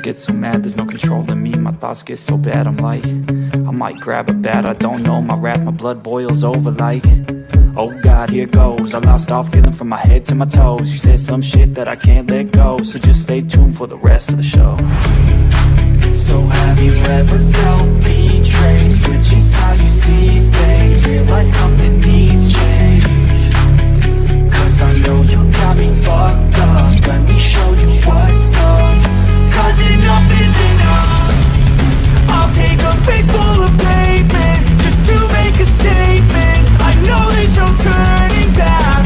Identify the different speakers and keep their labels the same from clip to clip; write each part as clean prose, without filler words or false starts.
Speaker 1: get so mad, there's no controlling me. My thoughts get so bad, I'm like, I might grab a bat, I don't know. My wrath, my blood boils over like, oh God, here goes. I lost all feeling from my head to my toes. You said some shit that I can't let go, so just stay tuned for the rest of the show. So have you ever felt betrayed? Switches how you see things, realize something needs change. Cause I know you got me fucked up, let me show you what's up. Cause enough is enough. I'll take a face full of pavement just to make a statement. I know there's no turning back.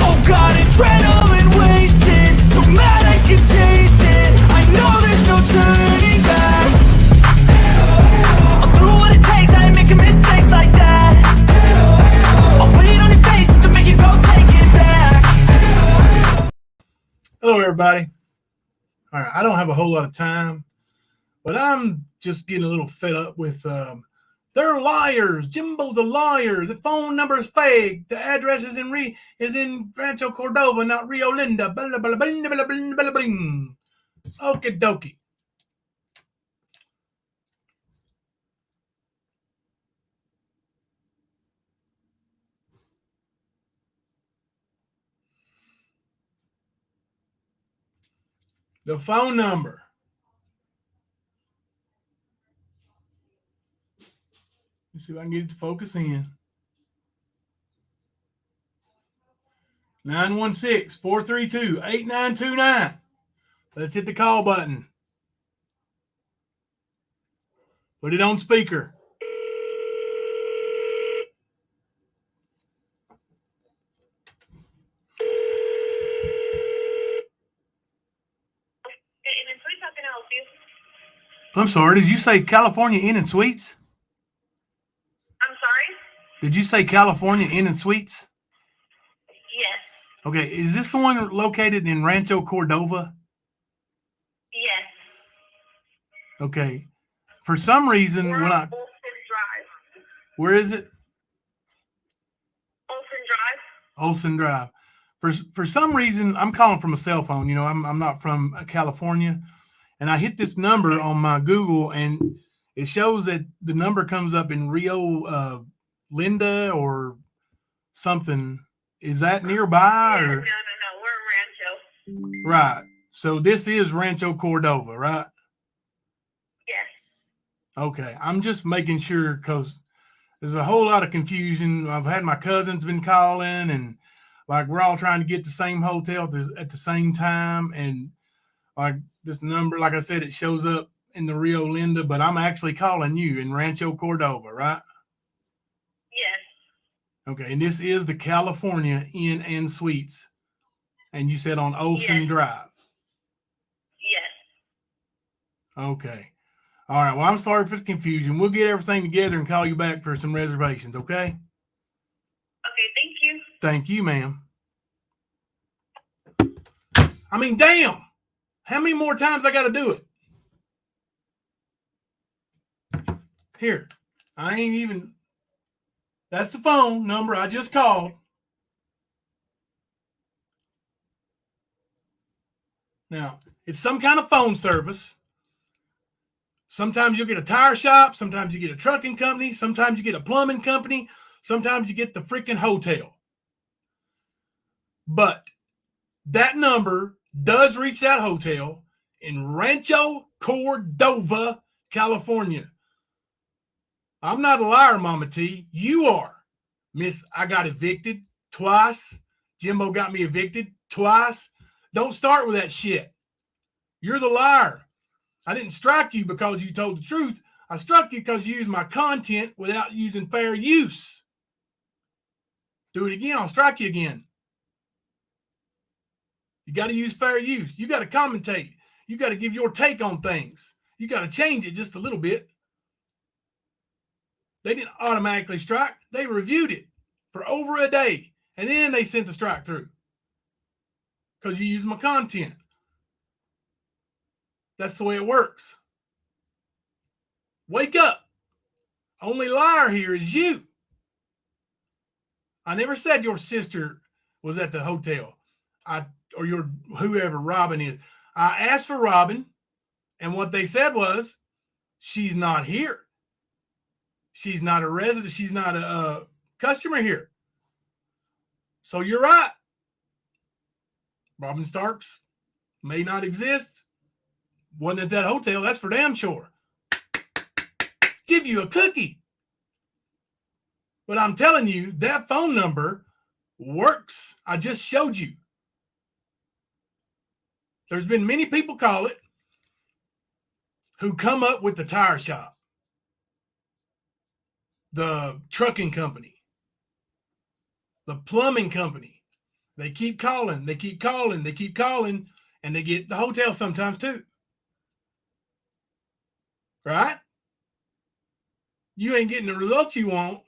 Speaker 1: Oh God, adrenaline wasted, so mad I can taste it. I know there's no turning back. I'll do what it takes, I ain't making mistakes like that. I'll bleed on your face to make you go take it back.
Speaker 2: Hello, everybody. All right, I don't have a whole lot of time, but I'm just getting a little fed up with they're liars. Jimbo's a liar. The phone number is fake. The address is in Rancho, Cordova, not Rio Linda. Blah, blah, blah, blah, blah, blah, blah, blah. Okie dokie. The phone number. Let's see if I can get it to focus in. 916-432-8929. Let's hit the call button. Put it on speaker. I'm sorry, did you say California Inn and Suites?
Speaker 3: I'm sorry?
Speaker 2: Did you say California Inn and Suites?
Speaker 3: Yes.
Speaker 2: Okay, is this the one located in Rancho, Cordova?
Speaker 3: Yes.
Speaker 2: Okay. For some reason,
Speaker 3: We're
Speaker 2: when
Speaker 3: on Olson Drive.
Speaker 2: where is it?
Speaker 3: Olson Drive?
Speaker 2: Olson Drive. For some reason, I'm calling from a cell phone. You know, I'm not from California. And I hit this number on my Google, and it shows that the number comes up in Rio Linda or something. Is that nearby?
Speaker 3: Yeah,
Speaker 2: or?
Speaker 3: no. We're in Rancho.
Speaker 2: Right. So this is Rancho Cordova, right?
Speaker 3: Yes.
Speaker 2: Okay. I'm just making sure because there's a whole lot of confusion. I've had my cousins been calling, and like we're all trying to get the same hotel at the same time. And like this number, like I said, it shows up in the Rio Linda, but I'm actually calling you in Rancho Cordova, right?
Speaker 3: Yes.
Speaker 2: Okay. And this is the California Inn and Suites. And you said on Olson Drive.
Speaker 3: Yes.
Speaker 2: Okay. All right. Well, I'm sorry for the confusion. We'll get everything together and call you back for some reservations, okay?
Speaker 3: Okay, thank you.
Speaker 2: Thank you, ma'am. I mean, damn. How many more times I got to do it? Here. I ain't even. That's the phone number I just called. Now, it's some kind of phone service. Sometimes you'll get a tire shop. Sometimes you get a trucking company. Sometimes you get a plumbing company. Sometimes you get the freaking hotel. But that number does reach that hotel in Rancho Cordova, California. I'm not a liar, Mama T. You are. Miss, I got evicted twice. Jimbo got me evicted twice. Don't start with that shit. You're the liar. I didn't strike you because you told the truth. I struck you because you used my content without using fair use. Do it again. I'll strike you again. You got to use fair use. You got to commentate. You got to give your take on things. You got to change it just a little bit. They didn't automatically strike. They reviewed it for over a day, and then they sent the strike through because you use my content. That's the way it works. Wake up. Only liar here is you. I never said your sister was at the hotel. Or your whoever Robin is. I asked for Robin. And what they said was, she's not here. She's not a resident. She's not a customer here. So you're right. Robin Starks may not exist. Wasn't at that hotel. That's for damn sure. Give you a cookie. But I'm telling you, that phone number works. I just showed you. There's been many people call it who come up with the tire shop, the trucking company, the plumbing company. They keep calling, they keep calling, they keep calling, and they get the hotel sometimes too. Right? You ain't getting the results you want,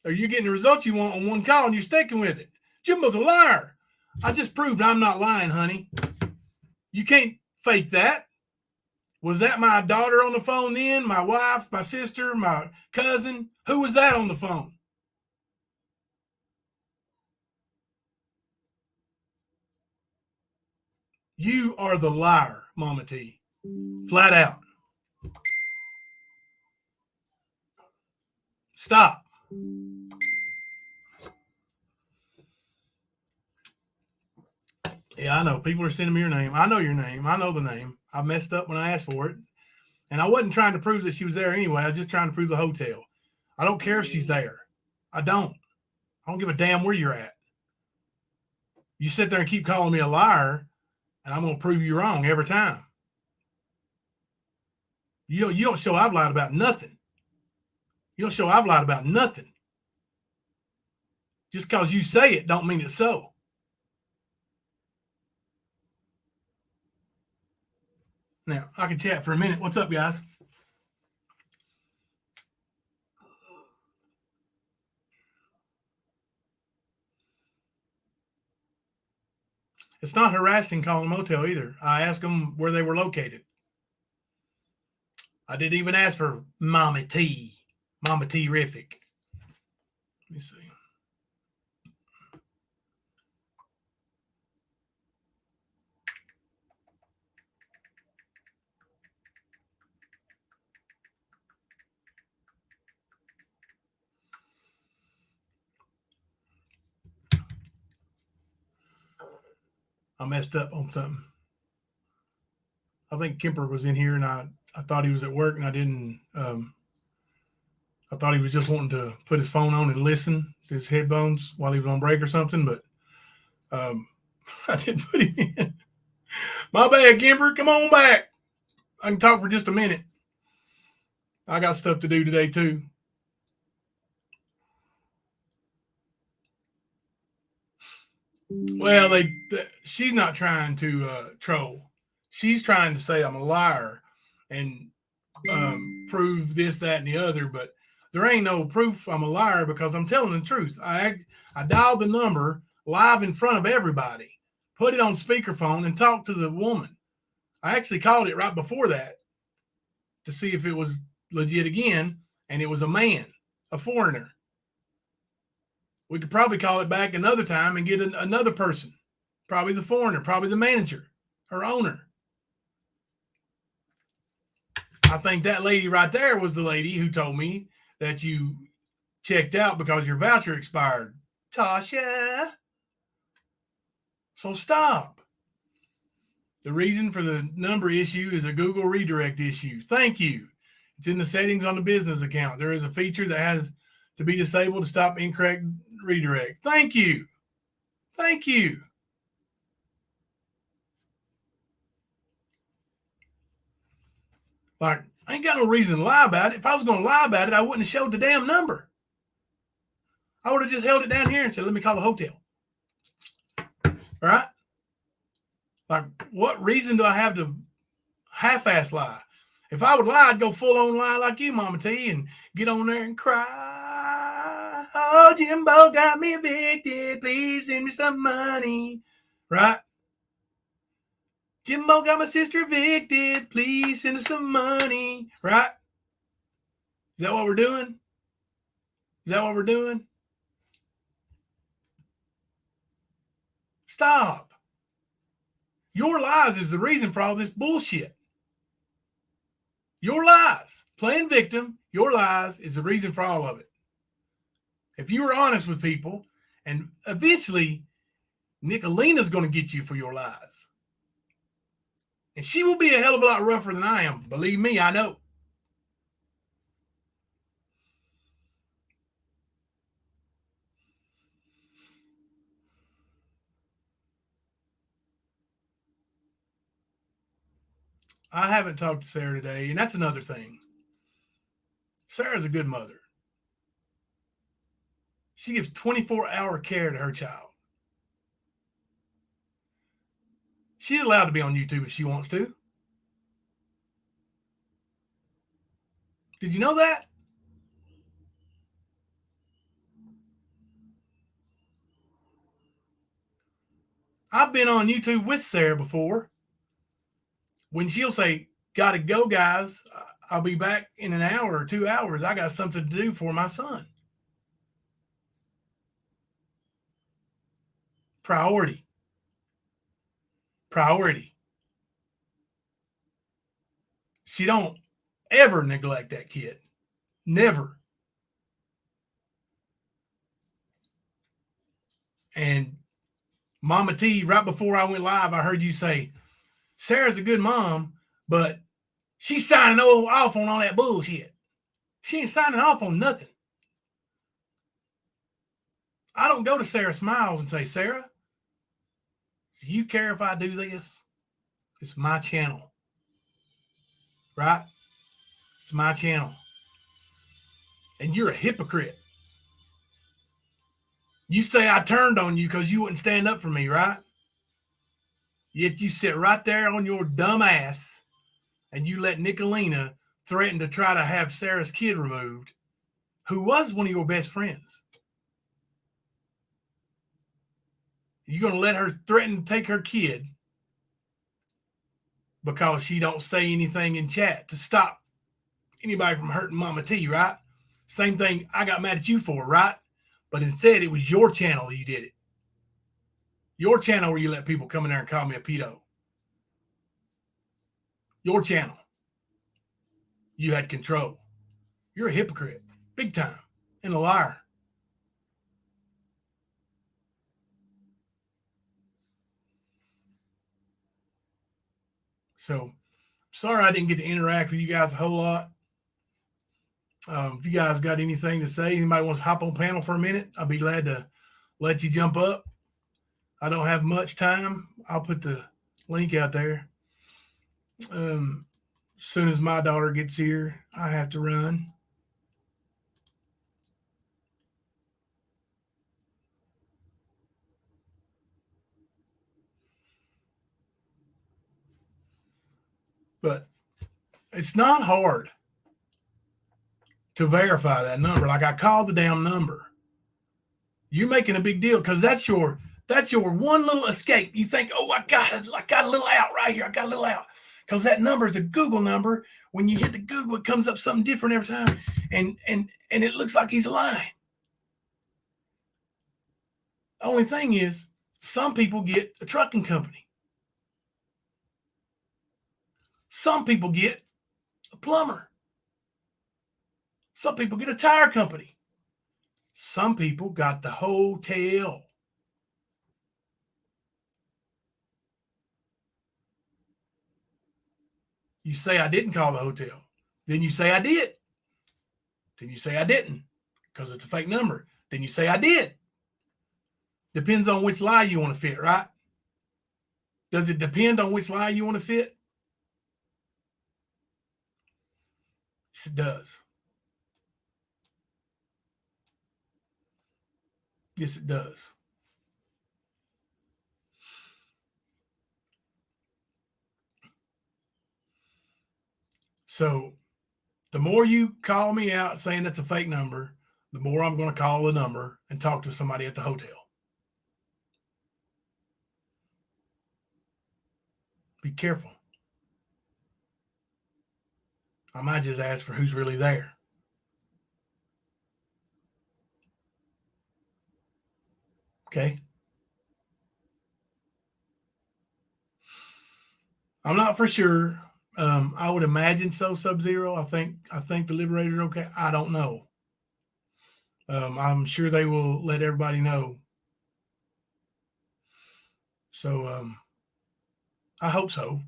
Speaker 2: or you're getting the results you want on one call and you're sticking with it. Jimbo's a liar. I just proved I'm not lying, honey. You can't fake that. Was that my daughter on the phone then? My wife, my sister, my cousin? Who was that on the phone? You are the liar, Mama T. Flat out. Stop. Yeah, I know. People are sending me your name. I know your name. I know the name. I messed up when I asked for it. And I wasn't trying to prove that she was there anyway. I was just trying to prove the hotel. I don't care if she's there. I don't give a damn where you're at. You sit there and keep calling me a liar, and I'm going to prove you wrong every time. You don't show I've lied about nothing. You don't show I've lied about nothing. Just because you say it don't mean it's so. Now, I can chat for a minute. What's up, guys? It's not harassing calling a motel either. I asked them where they were located. I didn't even ask for Mama T. Mama T-rific. Let me see. I messed up on something. I think Kemper was in here, and I thought he was at work, and I didn't. I thought he was just wanting to put his phone on and listen to his headphones while he was on break or something, but I didn't put him in. My bad, Kemper. Come on back. I can talk for just a minute. I got stuff to do today, too. Well, she's not trying to troll. She's trying to say I'm a liar and prove this, that, and the other, but there ain't no proof I'm a liar because I'm telling the truth. I dialed the number live in front of everybody, put it on speakerphone, and talked to the woman. I actually called it right before that to see if it was legit again, and it was a man, a foreigner. We could probably call it back another time and get another person, probably the foreigner, probably the manager, her owner. I think that lady right there was the lady who told me that you checked out because your voucher expired. Tasha. So stop. The reason for the number issue is a Google redirect issue. Thank you. It's in the settings on the business account. There is a feature that has to be disabled to stop incorrect redirect. Thank you. Thank you. Like, I ain't got no reason to lie about it. If I was going to lie about it, I wouldn't have showed the damn number. I would have just held it down here and said, let me call the hotel. All right? Like, what reason do I have to half-ass lie? If I would lie, I'd go full-on lie like you, Mama T, and get on there and cry. Oh, Jimbo got me evicted. Please send me some money. Right? Jimbo got my sister evicted. Please send us some money. Right? Is that what we're doing? Is that what we're doing? Stop. Your lies is the reason for all this bullshit. Your lies, playing victim, your lies is the reason for all of it. If you were honest with people, and eventually Nicolina's going to get you for your lies. And she will be a hell of a lot rougher than I am. Believe me, I know. I haven't talked to Sarah today, and that's another thing. Sarah's a good mother. She gives 24-hour care to her child. She's allowed to be on YouTube if she wants to. Did you know that? I've been on YouTube with Sarah before. When she'll say, "Gotta go, guys. I'll be back in an hour or 2 hours. I got something to do for my son." Priority. Priority. She don't ever neglect that kid. Never. And Mama T, right before I went live, I heard you say, Sarah's a good mom, but she's signing off on all that bullshit. She ain't signing off on nothing. I don't go to Sarah Smiles and say, Sarah, do you care if I do this? It's my channel. Right? It's my channel. And you're a hypocrite. You say I turned on you because you wouldn't stand up for me, right? Yet you sit right there on your dumb ass and you let Nicolina threaten to try to have Sarah's kid removed, who was one of your best friends. You're going to let her threaten to take her kid because she don't say anything in chat to stop anybody from hurting Mama T, right? Same thing I got mad at you for, right? But instead, it was your channel you did it. Your channel where you let people come in there and call me a pedo. Your channel. You had control. You're a hypocrite. Big time. And a liar. So, sorry I didn't get to interact with you guys a whole lot. If you guys got anything to say, anybody wants to hop on panel for a minute, I'll be glad to let you jump up. I don't have much time. I'll put the link out there. As soon as my daughter gets here, I have to run. But it's not hard to verify that number. Like I called the damn number. You're making a big deal because that's your one little escape. You think, oh, I got a little out right here. I got a little out. Because that number is a Google number. When you hit the Google, it comes up something different every time. And it looks like he's lying. The only thing is, some people get a trucking company. Some people get a plumber. Some people get a tire company. Some people got the hotel. You say I didn't call the hotel. Then you say I did. Then you say I didn't because it's a fake number. Then you say I did. Depends on which lie you want to fit, right? Does it depend on which lie you want to fit? Yes, it does. Yes, it does. So the more you call me out saying that's a fake number, the more I'm going to call the number and talk to somebody at the hotel. Be careful. I might just ask for who's really there. Okay. I'm not for sure I would imagine so, Sub-Zero. I think the Liberator are okay. I don't know. I'm sure they will let everybody know. So I hope so.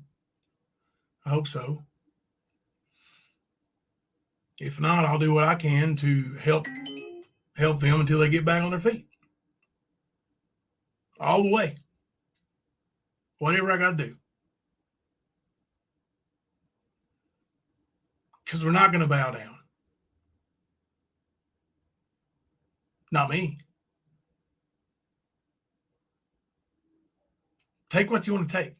Speaker 2: I hope so. If not, I'll do what I can to help them until they get back on their feet. All the way. Whatever I got to do. Because we're not going to bow down. Not me. Take what you want to take.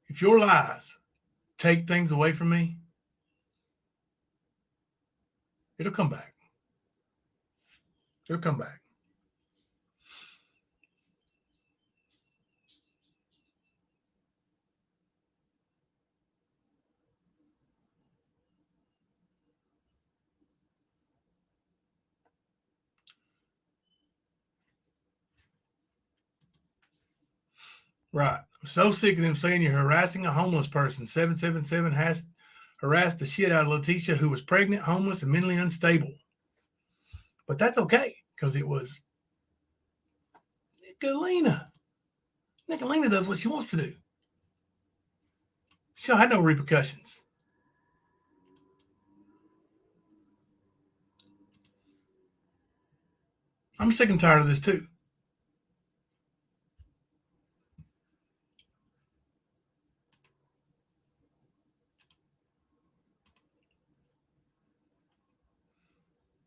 Speaker 2: If your lies take things away from me, it'll come back. It'll come back. Right. I'm so sick of them saying you're harassing a homeless person. 777 has harassed the shit out of Letitia, who was pregnant, homeless, and mentally unstable. But that's okay, because it was Nicolina. Nicolina does what she wants to do. She had no repercussions. I'm sick and tired of this too.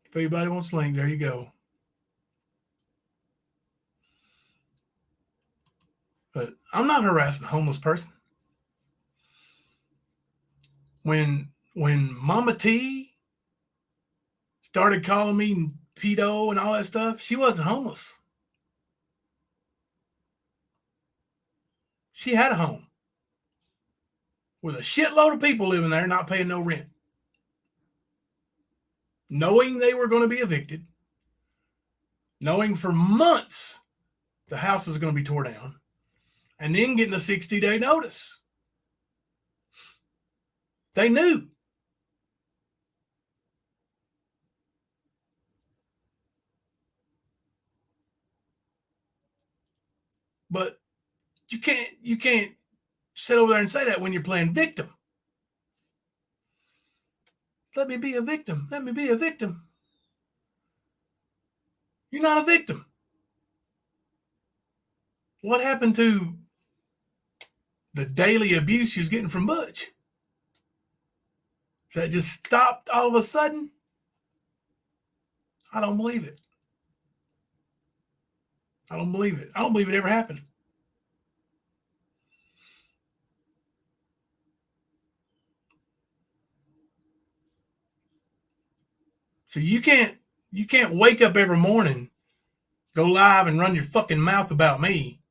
Speaker 2: If anybody wants a link, there you go. But I'm not harassing a homeless person. When Mama T started calling me pedo and all that stuff, she wasn't homeless. She had a home with a shitload of people living there not paying no rent. Knowing they were going to be evicted, knowing for months the house is going to be torn down, and then getting a 60-day notice. They knew. But you can't sit over there and say that when you're playing victim. Let me be a victim. Let me be a victim. You're not a victim. What happened to the daily abuse she was getting from Butch? That just stopped all of a sudden? I don't believe it. I don't believe it. I don't believe it ever happened. So you can't wake up every morning, go live and run your fucking mouth about me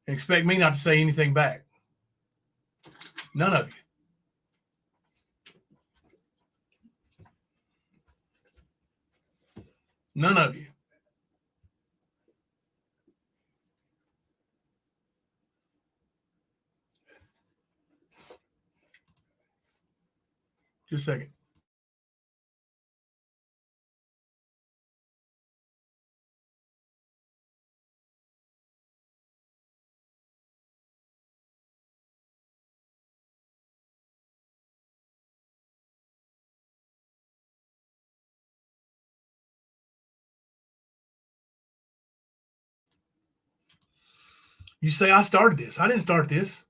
Speaker 2: and expect me not to say anything back. None of you. None of you. Just a second. You say I started this. I didn't start this.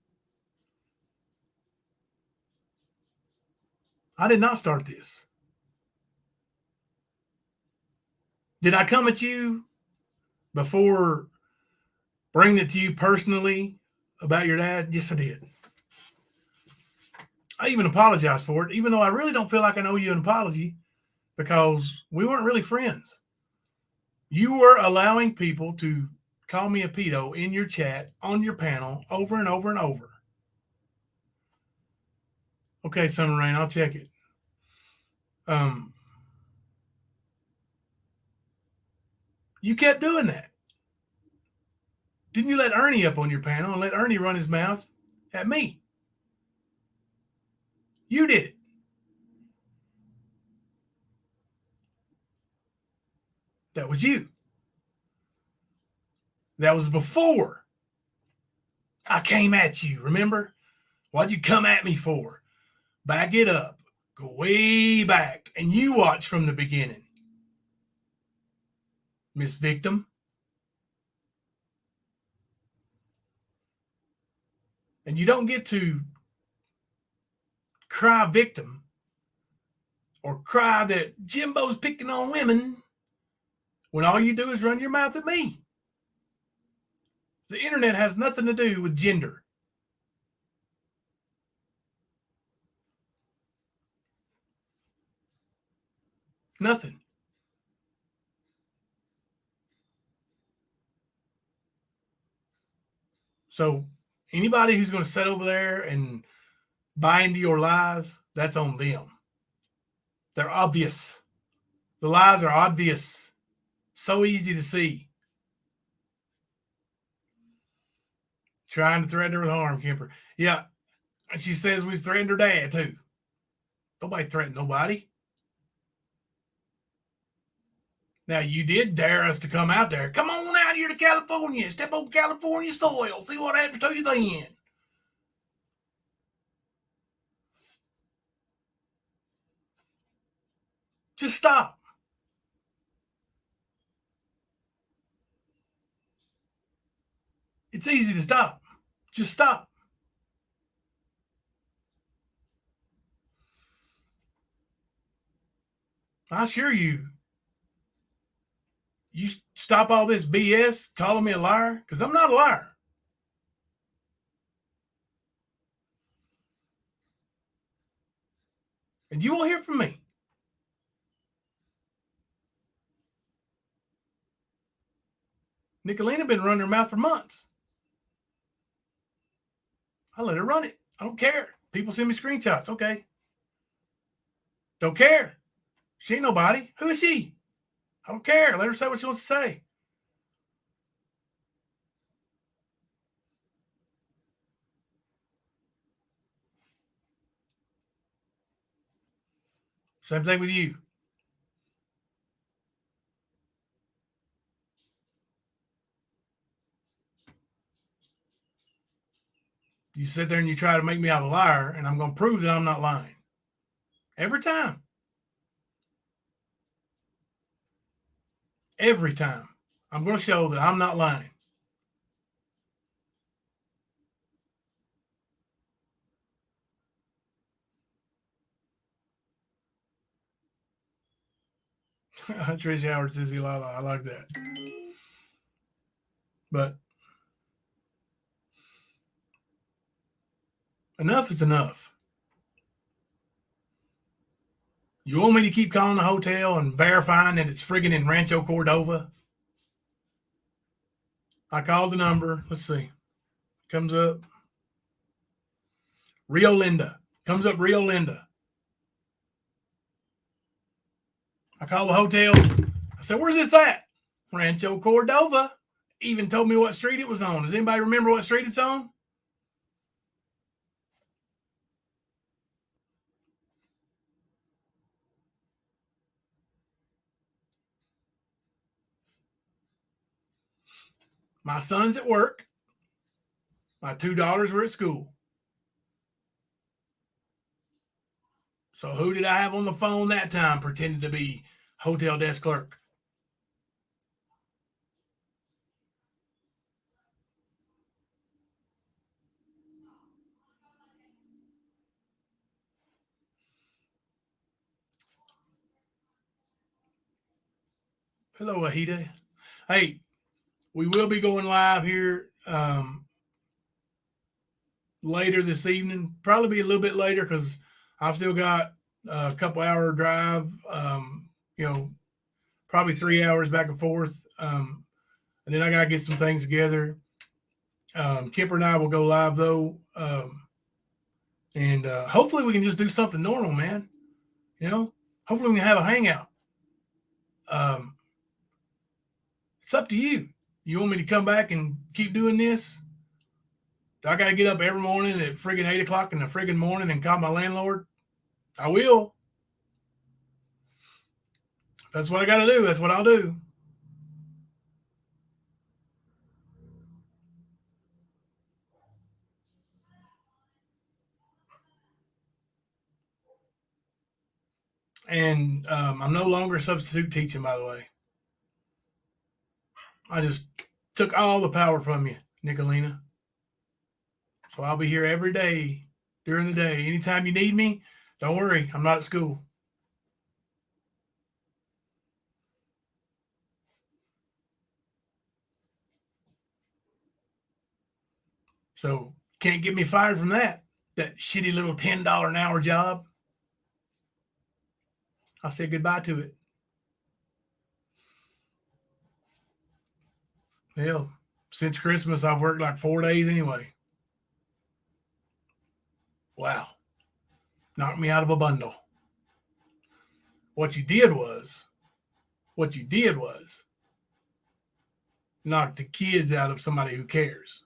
Speaker 2: I did not start this. Did I come at you before bringing it to you personally about your dad? Yes, I did. I even apologized for it, even though I really don't feel like I owe you an apology because we weren't really friends. You were allowing people to call me a pedo in your chat, on your panel, over and over and over. Okay, Summer Rain, I'll check it. You kept doing that. Didn't you let Ernie up on your panel and let Ernie run his mouth at me? You did it. That was you. That was before I came at you, remember? What'd you come at me for? Back it up. Go way back. And you watch from the beginning. Miss Victim. And you don't get to cry victim or cry that Jimbo's picking on women when all you do is run your mouth at me. The internet has nothing to do with gender. Nothing. So anybody who's going to sit over there and buy into your lies, that's on them. They're obvious. The lies are obvious. So easy to see. Trying to threaten her with harm, Kemper. Yeah. And she says we threatened her dad, too. Nobody threatened nobody. Now, you did dare us to come out there. Come on out here to California. Step on California soil. See what happens to you then. Just stop. It's easy to stop. Just stop. I assure you, you stop all this BS calling me a liar, because I'm not a liar. And you won't hear from me. Nicolina been running her mouth for months. I let her run it. I don't care. People send me screenshots. Okay. Don't care. She ain't nobody. Who is she? I don't care. Let her say what she wants to say. Same thing with you. You sit there and you try to make me out a liar, and I'm going to prove that I'm not lying. Every time. Every time. I'm going to show that I'm not lying. Trish Howard says he Lala. I like that. But enough is enough. You want me to keep calling the hotel and verifying that it's friggin' in Rancho Cordova? I called the number. Let's see. Comes up. Rio Linda. Comes up Rio Linda. I called the hotel. I said, where's this at? Rancho Cordova. Even told me what street it was on. Does anybody remember what street it's on? My son's at work. My two daughters were at school. So who did I have on the phone that time pretending to be hotel desk clerk? Hello, Ahita. Hey, we will be going live here later this evening. Probably be a little bit later because I've still got a couple hour drive. Probably 3 hours back and forth. And then I got to get some things together. Kipper and I will go live though. And hopefully we can just do something normal, man. Hopefully we can have a hangout. It's up to you. You want me to come back and keep doing this? Do I got to get up every morning at friggin' 8 o'clock in the friggin' morning and call my landlord? I will. That's what I got to do. That's what I'll do. And I'm no longer substitute teaching, by the way. I just took all the power from you, Nicolina. So I'll be here every day during the day. Anytime you need me, don't worry. I'm not at school. So can't get me fired from that shitty little $10 an hour job. I said goodbye to it. Hell, since Christmas, I've worked like 4 days anyway. Wow. Knocked me out of a bundle. What you did was knock the kids out of somebody who cares.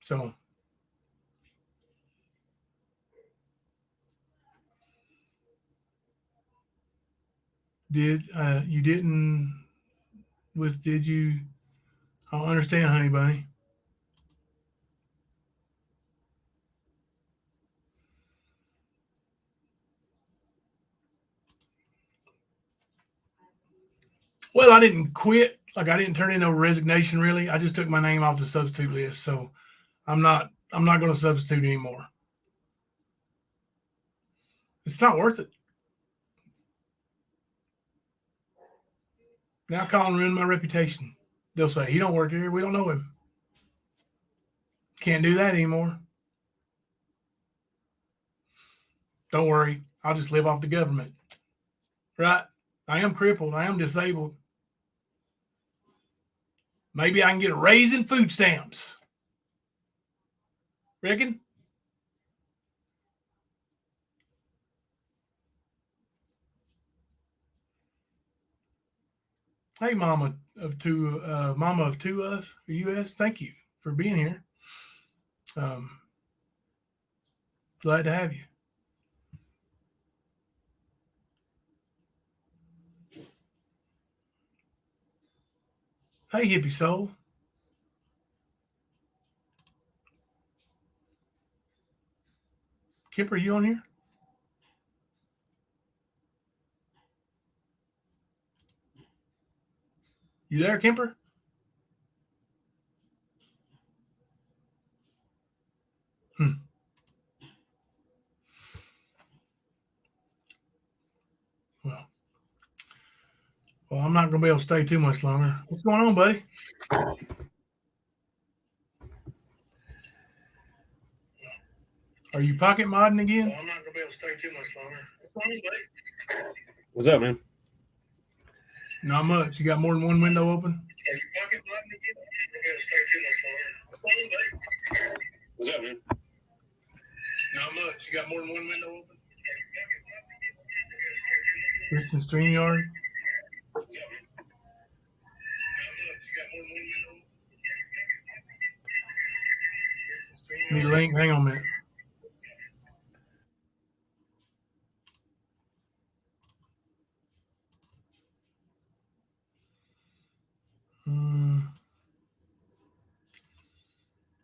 Speaker 2: So did you I don't understand, honey bunny. Well, I didn't quit. Like, I didn't turn in a resignation, really. I just took my name off the substitute list. So I'm not going to substitute anymore. It's not worth it. Now call and ruin my reputation. They'll say, he don't work here. We don't know him. Can't do that anymore. Don't worry. I'll just live off the government. Right? I am crippled. I am disabled. Maybe I can get a raise in food stamps. Reckon? Hey, Mama of two US. Thank you for being here. Glad to have you. Hey, hippie soul. Kipper, you on here? You there, Kemper? Well, I'm not going to be able to stay too much longer. What's going on, buddy? Are you pocket modding again? Well, I'm not going to be able to stay too much longer. What's going on, buddy?
Speaker 4: What's up, man?
Speaker 2: Not much. You got more than one window open?
Speaker 4: Are you pocket modding again? I'm not going to stay too much longer. What's going on, buddy? What's up, man?
Speaker 2: Not much. You got more than one window open? Kristen StreamYard? Need a link? Hang on a minute.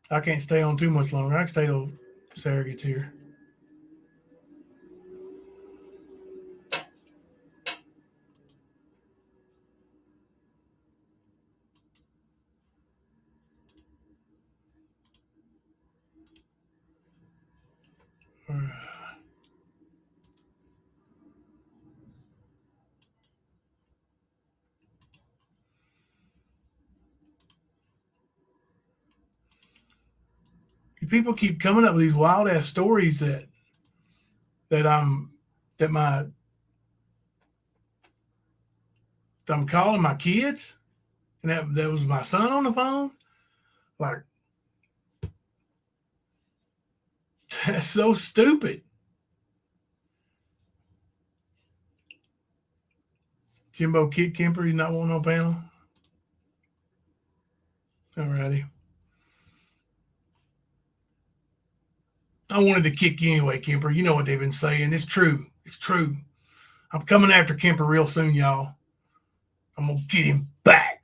Speaker 2: I can't stay on too much longer. I can stay till Sarah gets here. People keep coming up with these wild ass stories that I'm calling my kids, and that was my son on the phone. Like, That's so stupid. Jimbo kick Kemper. He's not wanting on panel. All righty. I wanted to kick you anyway, Kemper. You know what they've been saying. It's true. It's true. I'm coming after Kemper real soon, y'all. I'm going to get him back.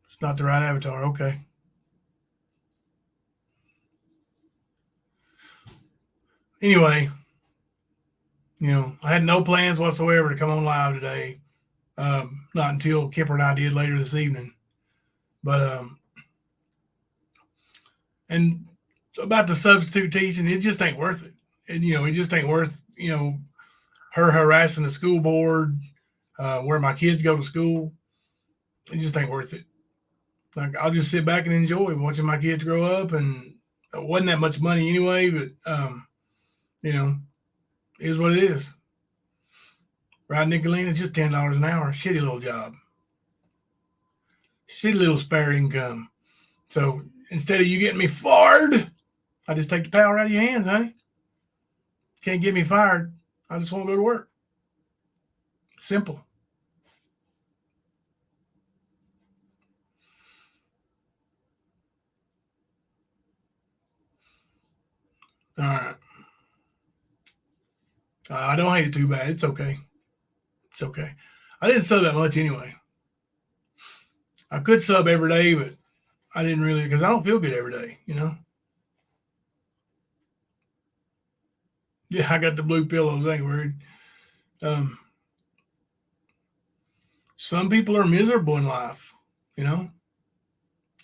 Speaker 2: It's not the right avatar. Okay. Anyway, you know, I had no plans whatsoever to come on live today. Not until Kemper and I did later this evening. But, and about the substitute teaching, it just ain't worth it. And, you know, it just ain't worth, you know, her harassing the school board, where my kids go to school. It just ain't worth it. Like, I'll just sit back and enjoy watching my kids grow up. And it wasn't that much money anyway, but, you know, it is what it is. Right, Nicolene? It's just $10 an hour. Shitty little job. Shitty little spare income. So instead of you getting me fired, I just take the power out of your hands, honey. Can't get me fired. I just want to go to work. Simple. All right. I don't hate it too bad. It's okay. It's okay. I didn't sub that much anyway. I could sub every day, but I didn't really, because I don't feel good every day, you know? Yeah, I got the blue pillows. I ain't worried. Some people are miserable in life, you know?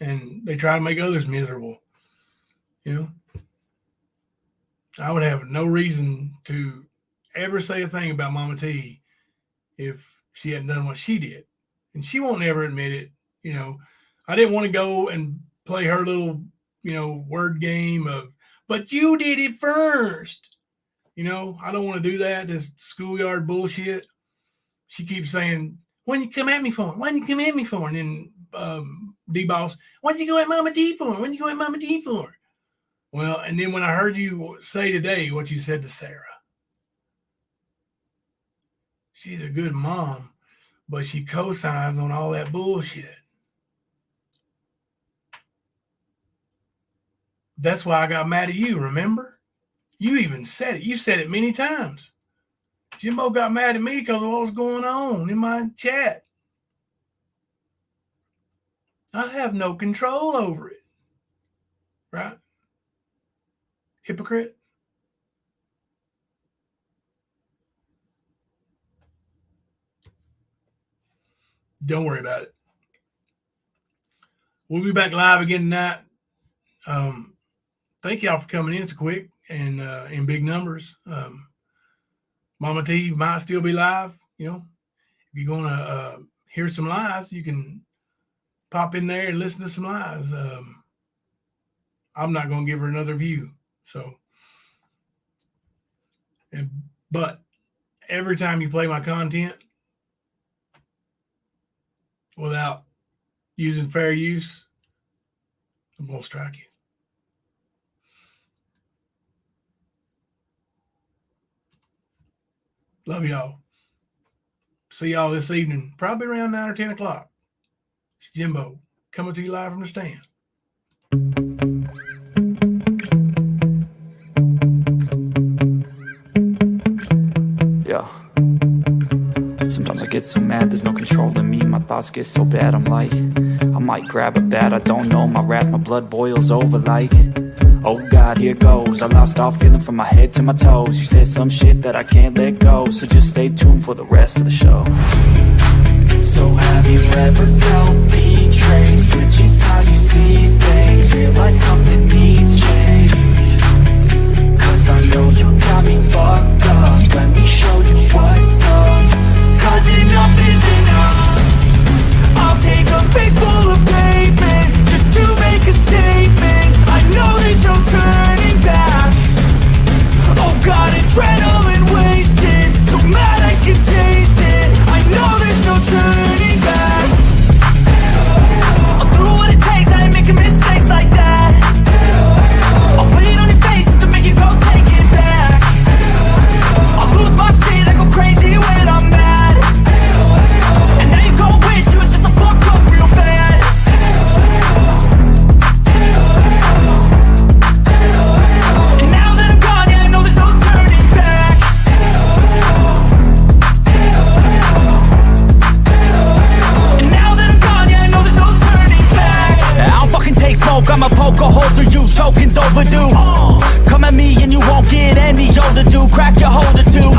Speaker 2: And they try to make others miserable, you know? I would have no reason to ever say a thing about Mama T if she hadn't done what she did. And she won't ever admit it. You know, I didn't want to go and play her little, you know, word game of, but you did it first. You know, I don't want to do that. This schoolyard bullshit. She keeps saying, when you come at me for? When you come at me for? And then D-Boss, what'd you go at Mama T for? When you go at Mama T for? Well, and then when I heard you say today what you said to Sarah, she's a good mom, but she co-signs on all that bullshit. That's why I got mad at you, remember? You even said it. You said it many times. Jimbo got mad at me because of what was going on in my chat. I have no control over it. Right? Hypocrite. Don't worry about it. We'll be back live again tonight. Thank y'all for coming in so quick and in big numbers. Mama T might still be live. You know, if you're going to hear some lies, you can pop in there and listen to some lies. I'm not going to give her another view. So, but every time you play my content without using fair use, I'm going to strike you. Love y'all. See y'all this evening, probably around 9 or 10 o'clock. It's Jimbo coming to you live from the stand.
Speaker 1: Yeah. Sometimes I get so mad, there's no control in me. My thoughts get so bad, I'm like, I might grab a bat, I don't know. My wrath, my blood boils over like, oh God, here goes. I lost all feeling from my head to my toes. You said some shit that I can't let go, so just stay tuned for the rest of the show. So have you ever felt betrayed? Switches how you see things, realize something needs change. Cause I know you got me fucked up, let me show you what's up. Cause enough is enough. I'll take a face full of pavement just to make a statement. I know there's no turning back. Oh God, adrenaline wasted, so mad I can taste it. I know there's no turning back. choking's overdue. Come at me and you won't get any older, dude. Crack your holder too.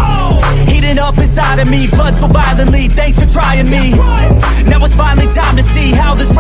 Speaker 1: Heating up inside of me, blood so violently. Thanks for trying me. Now it's finally time to see how this